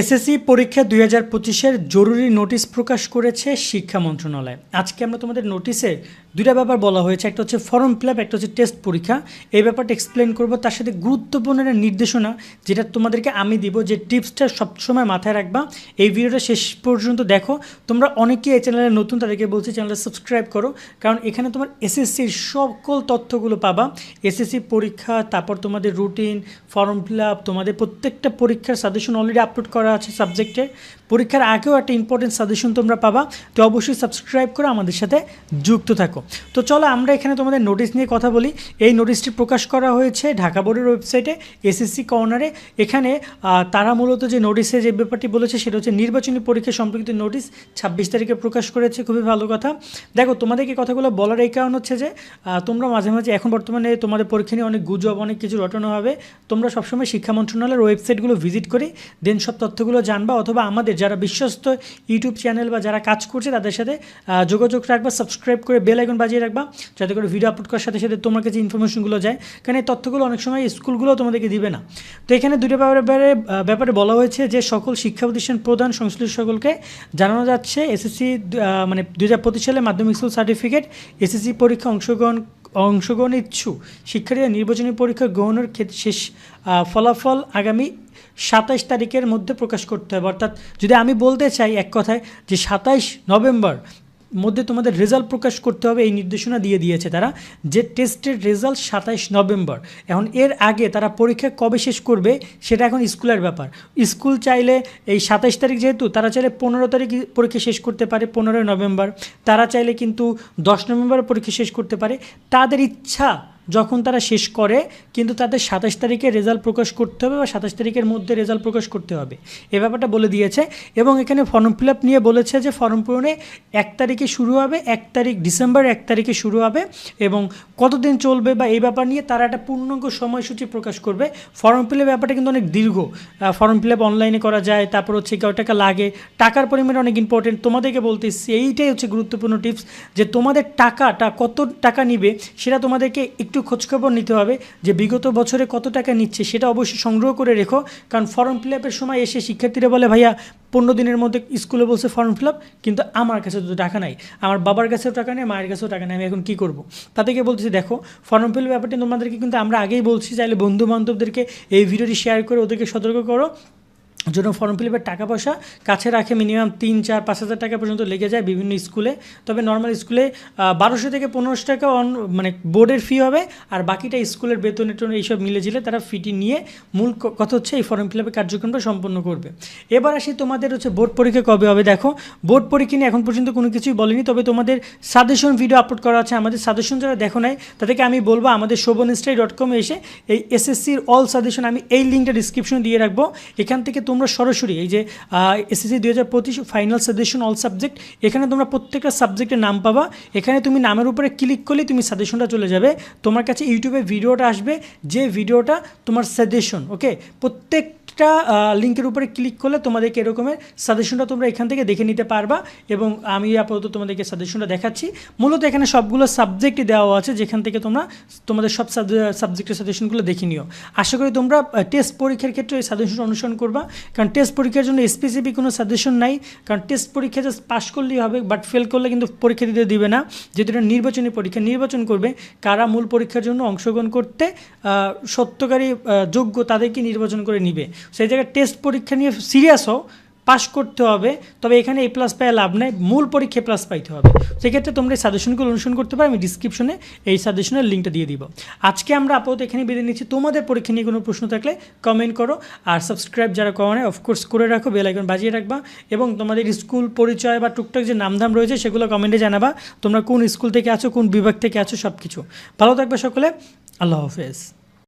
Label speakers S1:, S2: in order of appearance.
S1: SSC পরীক্ষা 2025-এর জরুরি notice প্রকাশ করেছে শিক্ষা মন্ত্রণালয়। আজকে আমরা তোমাদের নোটিশে দুইটা ব্যাপার বলা হয়েছে, একটা হচ্ছে ফর্ম ফিল আপ, একটা হচ্ছে টেস্ট পরীক্ষা। এই ব্যাপারটা এক্সপ্লেন করব, তার সাথে গুরুত্বপূর্ণ একটা নির্দেশনা যেটা তোমাদেরকে আমি দিব, যে টিপসটা সবসময় মাথায় রাখবা। এই ভিডিওটা শেষ পর্যন্ত দেখো। তোমরা অনেকেই এই চ্যানেলে নতুন, তাদেরকে বলছি চ্যানেলটা সাবস্ক্রাইব করো, কারণ এখানে তোমার এসএসসির সকল তথ্যগুলো পাবা। এসএসসি পরীক্ষা, তারপর তোমাদের রুটিন, ফর্ম ফিল আপ, তোমাদের প্রত্যেকটা পরীক্ষার সাজেশন অলরেডি আপলোড করা আছে সাবজেক্টের। পরীক্ষার আগেও একটা ইম্পর্টেন্ট সাজেশন তোমরা পাবা, তো অবশ্যই সাবস্ক্রাইব করে আমাদের সাথে যুক্ত থাকো। তো চলো আমরা এখানে তোমাদের নোটিশ নিয়ে কথা বলি। এই নোটিশটি প্রকাশ করা হয়েছে ঢাকা বোর্ডের ওয়েবসাইটে এসএসসি কর্নারে। এখানে তারা মূলত যে নোটিশে যে ব্যাপারটি বলেছে সেটা হচ্ছে নির্বাচনী পরীক্ষা সম্পর্কিত নোটিশ 26 তারিখে প্রকাশ করেছে। খুবই ভালো কথা। দেখো, তোমাদেরকে কথাগুলো বলার এই কারণ হচ্ছে যে তোমরা মাঝে মাঝে এখন বর্তমানে তোমাদের পরীক্ষা নিয়ে অনেক গুজব, অনেক কিছু রটানো হবে। তোমরা সবসময় শিক্ষা মন্ত্রণালয়ের ওয়েবসাইটগুলো ভিজিট করে দেন সব তথ্যগুলো জানবা, অথবা আমাদের যারা বিশ্বস্ত ইউটিউব চ্যানেল বা যারা কাজ করছে তাদের সাথে যোগাযোগ রাখবা, সাবস্ক্রাইব করে বেল আইকন বাজিয়ে রাখবা, যাতে করে ভিডিও আপলোড করার সাথে সাথে তোমার কাছে ইনফরমেশনগুলো যায়, কারণ এই তথ্যগুলো অনেক সময় স্কুলগুলো তোমাদেরকে দিবে না। তো এখানে দুটো ব্যাপারে বলা হয়েছে যে সকল শিক্ষা প্রতিষ্ঠান প্রধান সংশ্লিষ্ট সকলকে জানানো যাচ্ছে এসএসসি মানে 2025 সালে মাধ্যমিক স্কুল সার্টিফিকেট এসএসসি পরীক্ষা অংশগ্রহণ ইচ্ছুক শিক্ষার্থীরা নির্বাচনী পরীক্ষা গ্রহণের ক্ষেত্রে শেষ ফলাফল আগামী 27 তারিখের মধ্যে প্রকাশ করতে হবে। অর্থাৎ যদি আমি বলতে চাই এক কথায় যে 27 নভেম্বর মধ্যে তোমাদের রেজাল্ট প্রকাশ করতে হবে, এই নির্দেশনা দিয়ে দিয়েছে তারা, যে টেস্টের রেজাল্ট 27 নভেম্বর। এখন এর আগে তারা পরীক্ষা কবে শেষ করবে সেটা এখন স্কুলের ব্যাপার। স্কুল চাইলে এই 27 তারিখ, যেহেতু তারা চাইলে 15 তারিখ পরীক্ষা শেষ করতে পারে, 15 নভেম্বর। তারা চাইলে কিন্তু 10 নভেম্বর পরীক্ষা শেষ করতে পারে, তাদের ইচ্ছা যখন তারা শেষ করে, কিন্তু তাদের 27 তারিখে রেজাল্ট প্রকাশ করতে হবে বা 27 তারিখের মধ্যে রেজাল্ট প্রকাশ করতে হবে, এ ব্যাপারটা বলে দিয়েছে। এবং এখানে ফর্ম ফিল আপ নিয়ে বলেছে যে ফর্ম পূরণে 1 তারিখে শুরু হবে, ডিসেম্বর 1 তারিখে শুরু হবে, এবং কতদিন চলবে বা এই ব্যাপার নিয়ে তারা একটা পূর্ণাঙ্গ সময়সূচি প্রকাশ করবে। ফর্ম ফিল আপ ব্যাপারটা কিন্তু অনেক দীর্ঘ। ফর্ম ফিল আপ অনলাইনে করা যায়, তারপর হচ্ছে কত টাকা লাগে, টাকার পরিমাণ অনেক ইম্পর্টেন্ট। তোমাদেরকে বলতেছি এইটাই হচ্ছে গুরুত্বপূর্ণ টিপস, যে তোমাদের টাকাটা কত টাকা নিবে সেটা তোমাদেরকে একটু খোঁজখবর নিতে হবে, যে বিগত বছরে কত টাকা নিচ্ছে সেটা অবশ্যই সংগ্রহ করে রেখো। কারণ ফর্ম ফিল আপের সময় এসে শিক্ষার্থীরা বলে, ভাইয়া 15 দিনের মধ্যে স্কুলে বলছে ফর্ম ফিল আপ, কিন্তু আমার কাছে তো টাকা নাই, আমার বাবার কাছেও টাকা নেই, মায়ের কাছেও টাকা নেই, আমি এখন কী করবো? তাদেরকে বলতেছি, দেখো ফর্ম ফিল আপ ব্যাপারটি তোমাদেরকে কিন্তু আমরা আগেই বলছি, চাইলে বন্ধু বান্ধবদেরকে এই ভিডিওটি শেয়ার করে ওদেরকে সতর্ক করো জন্য। ফর্ম ফিল আপের টাকা পয়সা কাছে রাখে, মিনিমাম 3, 4, 5 হাজার টাকা পর্যন্ত লেগে যায় বিভিন্ন স্কুলে। তবে নর্মাল স্কুলে 1200 থেকে 1500 টাকা মানে বোর্ডের ফি হবে, আর বাকিটা স্কুলের বেতন এইসব মিলে ঝিলে তারা ফিটি নিয়ে মূল কথা হচ্ছে এই ফর্ম ফিল আপের কার্যক্রমটা সম্পন্ন করবে। এবার আসি তোমাদের হচ্ছে বোর্ড পরীক্ষা কবে হবে। দেখো, বোর্ড পরীক্ষা নিয়ে এখন পর্যন্ত কোনো কিছুই বলেনি, তবে তোমাদের সাজেশন ভিডিও আপলোড করা আছে। আমাদের সাজেশন যারা দেখো নাই তাদেরকে আমি বলবো আমাদের shobhanstudy.com এসে এই এসএসসির অল সাজেশন, আমি এই লিঙ্কটা ডিসক্রিপশনে দিয়ে রাখবো, এখান থেকে তোমরা সরাসরি এই যে SSC 2025 final suggestion all subject, এখানে তোমরা প্রত্যেকটা সাবজেক্টের নাম পাবা। এখানে তুমি নামের উপরে ক্লিক করলে তুমি সাজেশনটা চলে যাবে, তোমার কাছে ইউটিউবে ভিডিওটা আসবে, যে ভিডিওটা তোমার সাজেশন। ওকে, প্রত্যেকটা লিঙ্কের উপরে ক্লিক করলে তোমাদেরকে এরকমের সাজেশনটা তোমরা এখান থেকে দেখে নিতে পারবা। এবং আমি আপাতত তোমাদেরকে সাজেশনটা দেখাচ্ছি। মূলত এখানে সবগুলো সাবজেক্টই দেওয়া আছে, যেখান থেকে তোমরা তোমাদের সব সাবজেক্টের সাজেশনগুলো দেখে নিও। আশা করি তোমরা টেস্ট পরীক্ষার ক্ষেত্রে এই সাজেশন অনুসরণ করবা, কারণ টেস্ট পরীক্ষার জন্য স্পেসিফিক কোনো সাজেশন নাই। কারণ টেস্ট পরীক্ষা জাস্ট পাস করলেই হবে, বাট ফেল করলে কিন্তু পরীক্ষা দিতে দিবে না, যেহেতু এটা নির্বাচনী পরীক্ষা। নির্বাচন করবে কারা মূল পরীক্ষার জন্য অংশগ্রহণ করতে সত্যকারী যোগ্য, তাদেরকে নির্বাচন করে নিবে। সেই জায়গায় টেস্ট পরীক্ষা নিয়ে সিরিয়াস হও, পাস করতে হবে, তবে এখানে A+ পায় লাভ নেই, মূল পরীক্ষা A+ পাইতে হবে। সেক্ষেত্রে তোমরা এই সাজেশনগুলো অনুসরণ করতে পারো, আমি ডিসক্রিপশনে এই সাজেশনের লিঙ্কটা দিয়ে দিব। আজকে আমরা আপাতত এখানে বিদায় নিচ্ছি। তোমাদের পরীক্ষা নিয়ে কোনো প্রশ্ন থাকলে কমেন্ট করো, আর সাবস্ক্রাইব যারা করো না অফকোর্স করে রাখো, বেল আইকন বাজিয়ে রাখবা, এবং তোমাদের স্কুল পরিচয় বা টুকটাক যে নামধাম রয়েছে সেগুলো কমেন্টে জানাবা, তোমরা কোন স্কুল থেকে আছো, কোন বিভাগ থেকে আছো, সব কিছু। ভালো থাকবে সকলে, আল্লাহ হাফেজ।